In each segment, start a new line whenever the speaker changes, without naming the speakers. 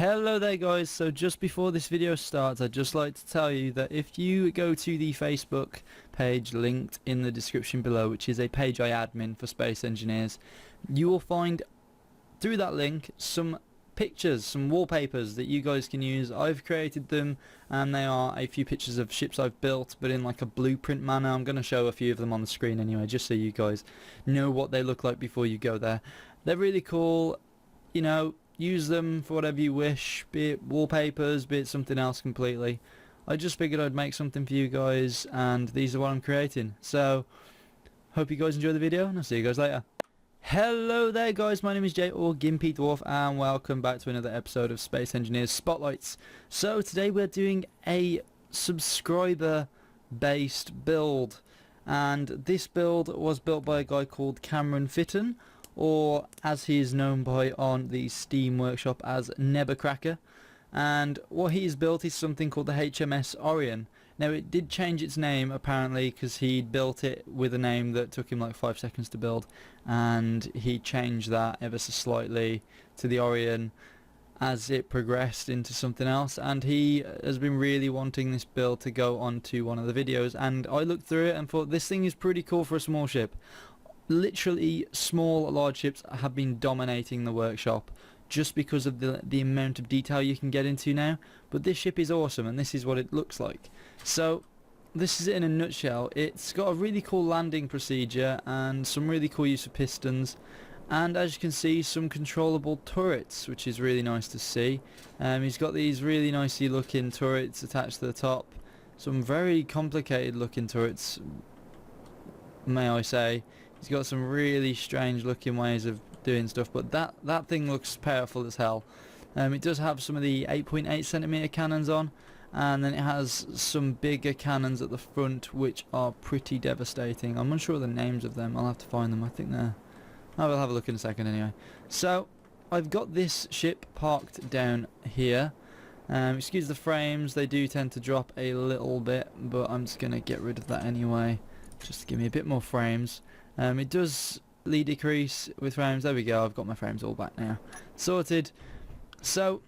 Hello there guys, so just before this video starts I'd just like to tell you that if you go to the Facebook page linked in the description below, which is a page I admin for Space Engineers, you will find through that link some pictures, some wallpapers that you guys can use. I've created them and they are a few pictures of ships I've built but in like a blueprint manner. I'm going to show a few of them on the screen anyway just so you guys know what they look like before you go there. They're really cool, you know. Use them for whatever you wish, be it wallpapers, be it something else completely. I just figured I'd make something for you guys and these are what I'm creating. So, hope you guys enjoy the video and I'll see you guys later. Hello there guys, my name is Jay or Gimpy Dwarf and welcome back to another episode of Space Engineers Spotlights. So today we're doing a subscriber based build, and this build was built by a guy called Cameron Fitton, or as he is known by on the Steam workshop as Nebbercracker, and what he's built is something called the HMS Orion. Now it did change its name apparently because he'd built it with a name that took him like 5 seconds to build, and he changed that ever so slightly to the Orion as it progressed into something else, and he has been really wanting this build to go onto one of the videos, and I looked through it and thought this thing is pretty cool for a small ship. Literally small large ships have been dominating the workshop just because of the amount of detail you can get into now, but this ship is awesome and this is what it looks like. So this is it in a nutshell. It's got a really cool landing procedure and some really cool use of pistons, and as you can see some controllable turrets, which is really nice to see. He's got these really nicely looking turrets attached to the top, some very complicated looking turrets, may I say. He's got some really strange looking ways of doing stuff, but that thing looks powerful as hell. It does have some of the 8.8cm cannons on, and then it has some bigger cannons at the front which are pretty devastating. I'm unsure of the names of them, I'll have to find them. I think they're... I will have a look in a second anyway. So I've got this ship parked down here. Excuse the frames, they do tend to drop a little bit, but I'm just going to get rid of that anyway, just to give me a bit more frames. It does decrease with frames. There we go, I've got my frames all back now. Sorted. So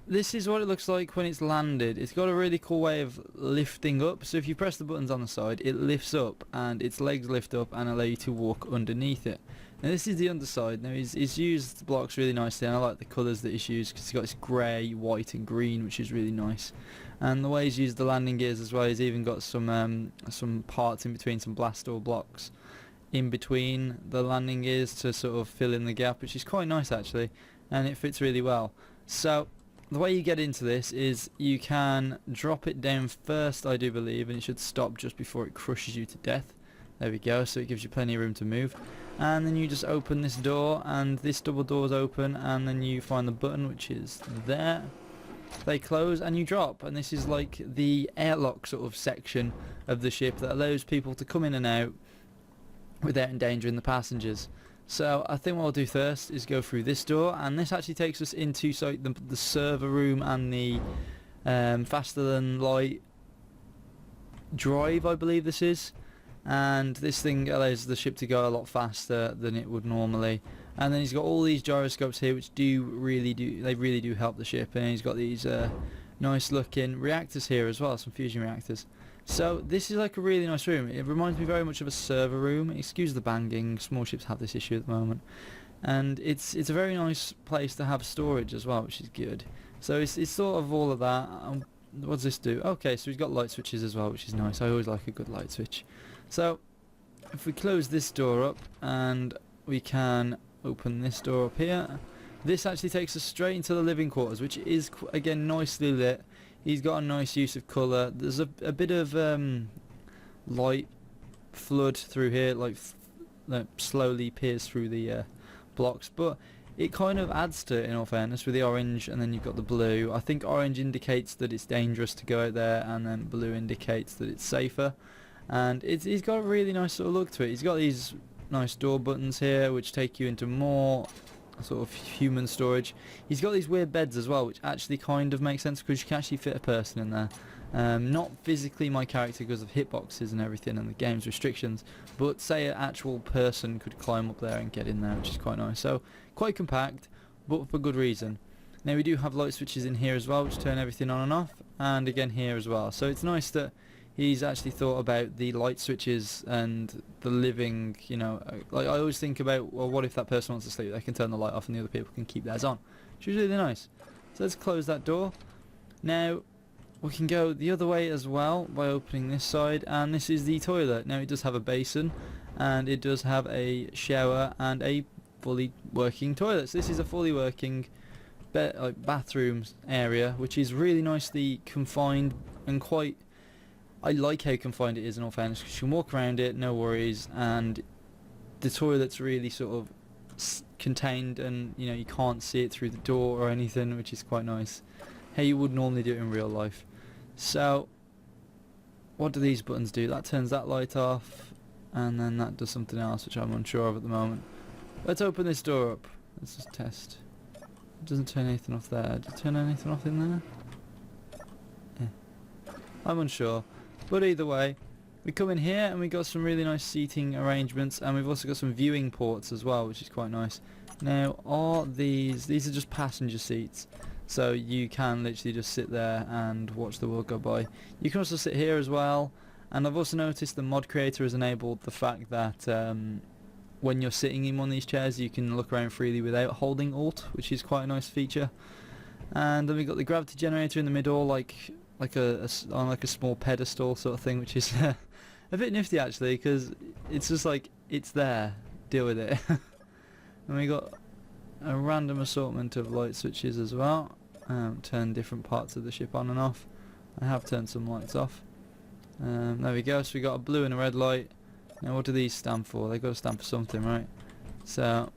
this is what it looks like when it's landed. It's got a really cool way of lifting up. So if you press the buttons on the side, it lifts up and its legs lift up and allow you to walk underneath it. Now this is the underside. Now he's used the blocks really nicely, and I like the colours that he's used because he's got this grey, white and green, which is really nice. And the way he's used the landing gears as well, he's even got some parts in between, some blast door blocks in between the landing gears to sort of fill in the gap, which is quite nice actually, and it fits really well. So the way you get into this is you can drop it down first, I do believe, and it should stop just before it crushes you to death. There we go, so it gives you plenty of room to move, and then you just open this door and this double door is open, and then you find the button which is there. They close and you drop, and this is like the airlock sort of section of the ship that allows people to come in and out without endangering the passengers. So I think what I'll do first is go through this door, and this actually takes us into the server room and the faster than light drive, I believe this is, and this thing allows the ship to go a lot faster than it would normally. And then he's got all these gyroscopes here which really do help the ship, and he's got these nice looking reactors here as well, some fusion reactors. So this is like a really nice room. It reminds me very much of a server room. Excuse the banging, small ships have this issue at the moment. And it's a very nice place to have storage as well, which is good. So it's sort of all of that. What does this do? Okay, so we've got light switches as well, which is nice. I always like a good light switch. So if we close this door up and we can open this door up here, this actually takes us straight into the living quarters, which is again nicely lit. He's got a nice use of colour. There's a bit of light flood through here, like slowly peers through the blocks, but it kind of adds to it in all fairness with the orange, and then you've got the blue. I think orange indicates that it's dangerous to go out there, and then blue indicates that it's safer. And he's got a really nice sort of look to it. He's got these nice door buttons here which take you into more sort of human storage. He's got these weird beds as well, which actually kind of makes sense because you can actually fit a person in there. Not physically my character because of hitboxes and everything and the game's restrictions, but say an actual person could climb up there and get in there, which is quite nice. So quite compact, but for good reason. Now we do have light switches in here as well, which turn everything on and off, and again here as well. So it's nice that he's actually thought about the light switches and the living, you know, like I always think about, well, what if that person wants to sleep? They can turn the light off and the other people can keep theirs on, which is really nice. So let's close that door. Now we can go the other way as well by opening this side, and this is the toilet. Now it does have a basin, and it does have a shower and a fully working toilet. So this is a fully working bathroom area, which is really nicely confined and quite, I like how confined it is in all fairness, because you can walk around it, no worries, and the toilet's really sort of contained, and you know, you can't see it through the door or anything, which is quite nice. How you would normally do it in real life. So what do these buttons do? That turns that light off, and then that does something else which I'm unsure of at the moment. Let's open this door up. Let's just test. It doesn't turn anything off there. Does it turn anything off in there? Yeah. I'm unsure. But either way, we come in here and we got some really nice seating arrangements, and we've also got some viewing ports as well, which is quite nice. Now, are these are just passenger seats, so you can literally just sit there and watch the world go by. You can also sit here as well, and I've also noticed the mod creator has enabled the fact that when you're sitting in one of these chairs, you can look around freely without holding Alt, which is quite a nice feature. And then we've got the gravity generator in the middle, like on a small pedestal sort of thing, which is a bit nifty actually, because it's just like, it's there, deal with it. And we got a random assortment of light switches as well. Turn different parts of the ship on and off. I have turned some lights off. There we go. So we got a blue and a red light. Now what do these stand for? They got to stand for something, right? So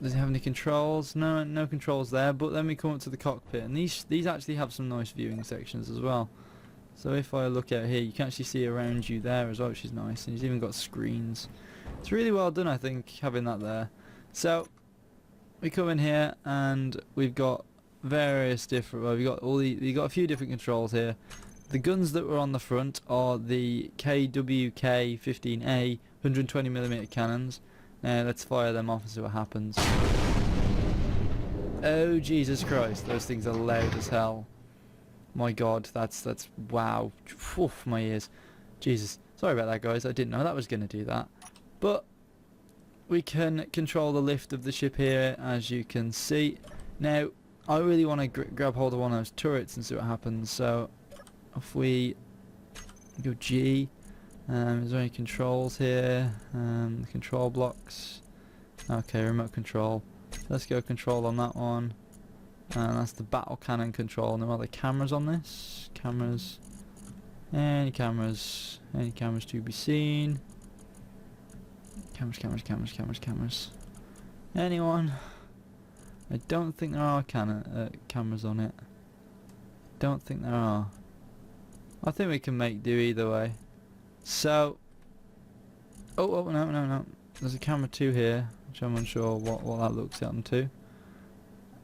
does it have any controls? No, no controls there. But then we come up to the cockpit, and these actually have some nice viewing sections as well. So if I look out here, you can actually see around you there as well, which is nice. And it's even got screens. It's really well done, I think, having that there. So we come in here and we've got various different. Well, we've got a few different controls here. The guns that were on the front are the KWK-15A 120mm cannons. Now let's fire them off and see what happens. Oh Jesus Christ, those things are loud as hell. My God, that's wow. Oof, my ears. Jesus, sorry about that, guys. I didn't know that was going to do that. But we can control the lift of the ship here, as you can see. Now I really want to grab hold of one of those turrets and see what happens. So if we go G, is there any controls here? Control blocks. Okay, remote control. Let's go control on that one. And that's the battle cannon control. Now are there cameras on this? Cameras. Any cameras? Any cameras to be seen? Cameras. Anyone? I don't think there are cameras on it. Don't think there are. I think we can make do either way. So, oh no. There's a camera 2 here, which I'm unsure what that looks on to.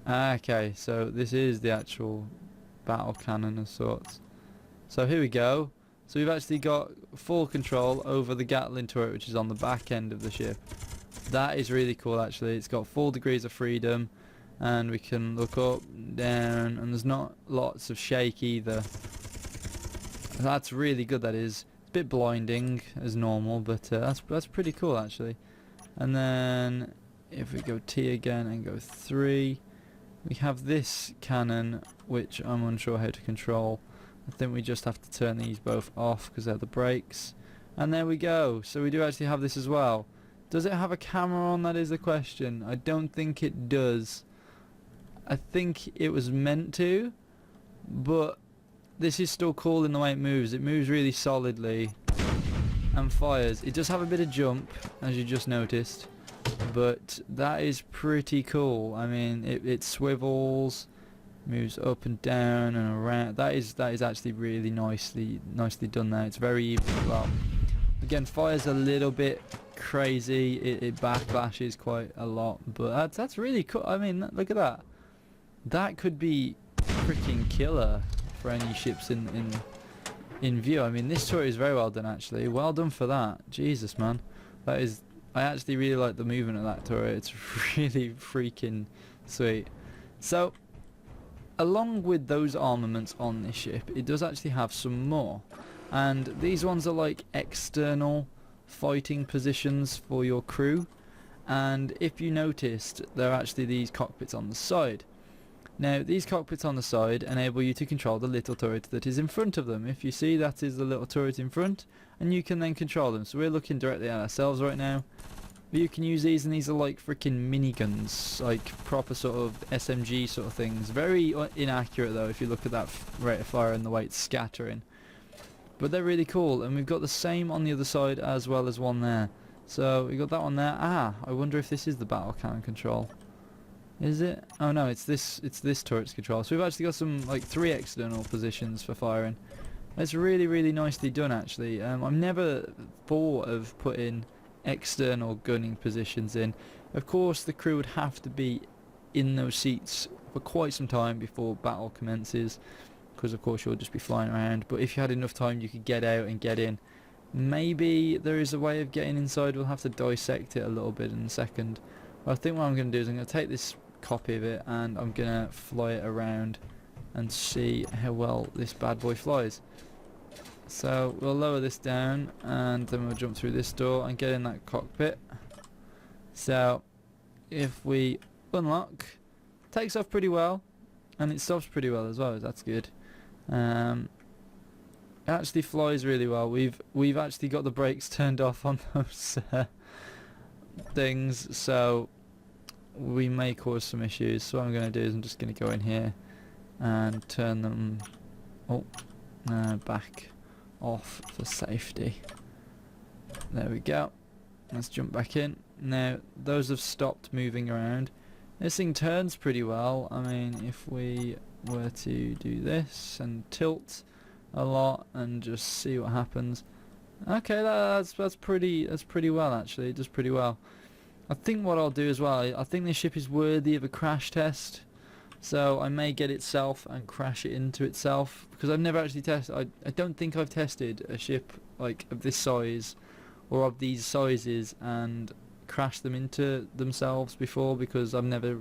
Okay, so this is the actual battle cannon of sorts. So here we go. So we've actually got full control over the Gatling turret, which is on the back end of the ship. That is really cool actually. It's got 4 degrees of freedom, and we can look up, down, and there's not lots of shake either. That's really good, that is. It's a bit blinding as normal, but that's pretty cool actually. And then if we go T again and go 3, we have this cannon, which I'm unsure how to control. I think we just have to turn these both off because they're the brakes. And there we go. So we do actually have this as well. Does it have a camera on? That is the question. I don't think it does. I think it was meant to, but this is still cool in the way it moves. It moves really solidly and fires. It does have a bit of jump, as you just noticed, but that is pretty cool. I mean, it swivels, moves up and down and around. That is actually really nicely done there. It's very even as well. Again, fires a little bit crazy. It backlashes quite a lot, but that's really cool. I mean, look at that. That could be freaking killer for any ships in view. I mean, this turret is very well done actually. Well done for that. Jesus, man. That is. I actually really like the movement of that turret. It's really freaking sweet. So along with those armaments on this ship, it does actually have some more. And these ones are like external fighting positions for your crew. And if you noticed, there are actually these cockpits on the side. Now, these cockpits on the side enable you to control the little turret that is in front of them. If you see, that is the little turret in front, and you can then control them. So we're looking directly at ourselves right now. But you can use these, and these are like freaking miniguns, like proper sort of SMG sort of things. Very inaccurate though, if you look at that rate of fire and the way it's scattering. But they're really cool, and we've got the same on the other side as well as one there. So we got that one there. Ah, I wonder if this is the battle cannon control. Is it? Oh no, it's this turret's control. So we've actually got some like 3 external positions for firing. It's really, really nicely done actually. I've never thought of putting external gunning positions in. Of course the crew would have to be in those seats for quite some time before battle commences, because of course you'll just be flying around. But if you had enough time, you could get out and get in. Maybe there is a way of getting inside. We'll have to dissect it a little bit in a second. But I think what I'm going to do is I'm going to take this copy of it and I'm going to fly it around and see how well this bad boy flies. So we'll lower this down and then we'll jump through this door and get in that cockpit. So if we unlock, it takes off pretty well and it stops pretty well as well. That's good. It actually flies really well. We've actually got the brakes turned off on those things, so we may cause some issues. So what I'm going to do is I'm just going to go in here and turn them back off for safety. There we go. Let's jump back in. Now those have stopped moving around. This thing turns pretty well. I mean, if we were to do this and tilt a lot and just see what happens. Okay, that's pretty well actually. It does pretty well. I think what I'll do as well, I think this ship is worthy of a crash test. So I may get itself and crash it into itself, because I've never actually tested. I don't think I've tested a ship like of this size or of these sizes and crashed them into themselves before, because I've never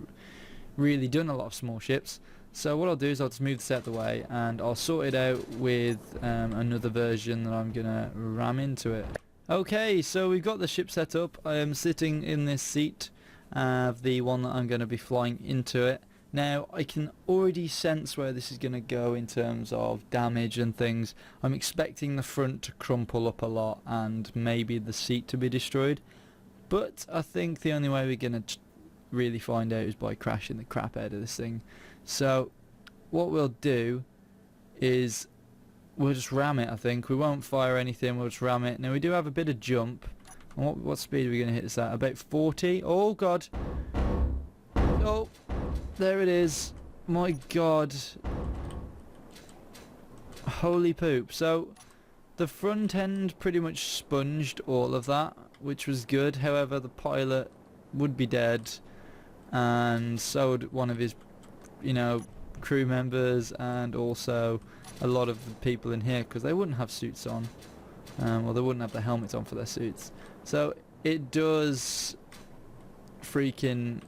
really done a lot of small ships. So what I'll do is I'll just move this out of the way and I'll sort it out with another version that I'm gonna ram into it. Okay, so we've got the ship set up. I am sitting in this seat of the one that I'm going to be flying into it. Now I can already sense where this is going to go in terms of damage and things. I'm expecting the front to crumple up a lot and maybe the seat to be destroyed. But I think the only way we're going to really find out is by crashing the crap out of this thing. So what we'll do is we'll just ram it. I think we won't fire anything, we'll just ram it. Now we do have a bit of jump. And what speed are we going to hit this at? About 40? Oh god. Oh, there it is. My god. Holy poop. So the front end pretty much sponged all of that, which was good. However, the pilot would be dead, and so would one of his, crew members, and also a lot of the people in here, because they wouldn't have suits on, or they wouldn't have the helmets on for their suits. So it does freaking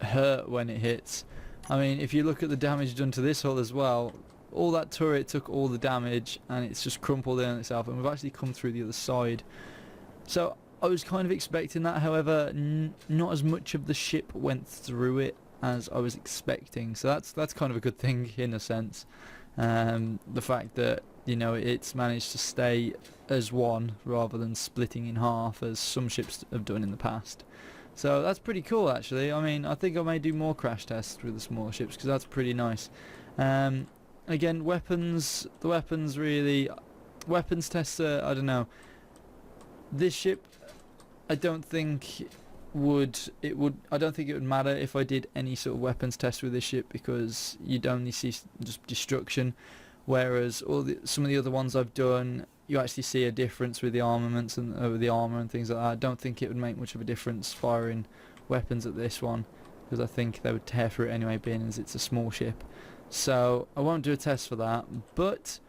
hurt when it hits. I mean, if you look at the damage done to this hull as well, all that turret took all the damage and it's just crumpled in on itself, and we've actually come through the other side. So I was kind of expecting that. However, not as much of the ship went through it as I was expecting, so that's kind of a good thing in a sense. The fact that it's managed to stay as one rather than splitting in half as some ships have done in the past. So that's pretty cool actually. I mean, I think I may do more crash tests with the smaller ships, because that's pretty nice. Again, the weapons tests are, I don't know. This ship, I don't think it would matter if I did any sort of weapons test with this ship, because you'd only see just destruction, whereas some of the other ones I've done, you actually see a difference with the armaments and the armor and things like that. I don't think it would make much of a difference firing weapons at this one, because I think they would tear through it anyway, being as it's a small ship. So I won't do a test for that, but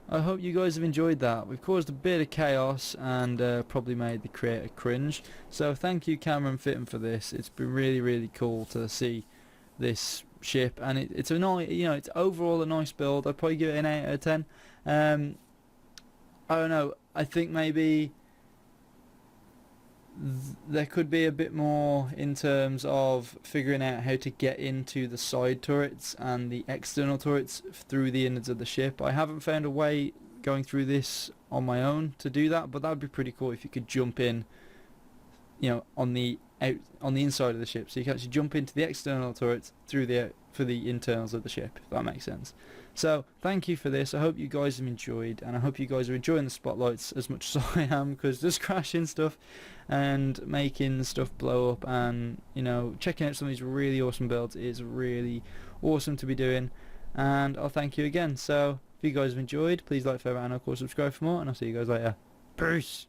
I hope you guys have enjoyed that. We've caused a bit of chaos and probably made the creator cringe. So thank you, Cameron Fitton, for this. It's been really, really cool to see this ship, and it's a nice, it's overall a nice build. I'd probably give it an 8 out of 10. I don't know. I think maybe there could be a bit more in terms of figuring out how to get into the side turrets and the external turrets through the innards of the ship. I haven't found a way going through this on my own to do that, but that would be pretty cool if you could jump in, on the inside of the ship, so you can actually jump into the external turrets through for the internals of the ship, if that makes sense. So thank you for this. I hope you guys have enjoyed, and I hope you guys are enjoying the spotlights as much as I am, because just crashing stuff and making stuff blow up and checking out some of these really awesome builds is really awesome to be doing, and I'll thank you again. So if you guys have enjoyed, please like, favorite, and of course subscribe for more, and I'll see you guys later. Peace.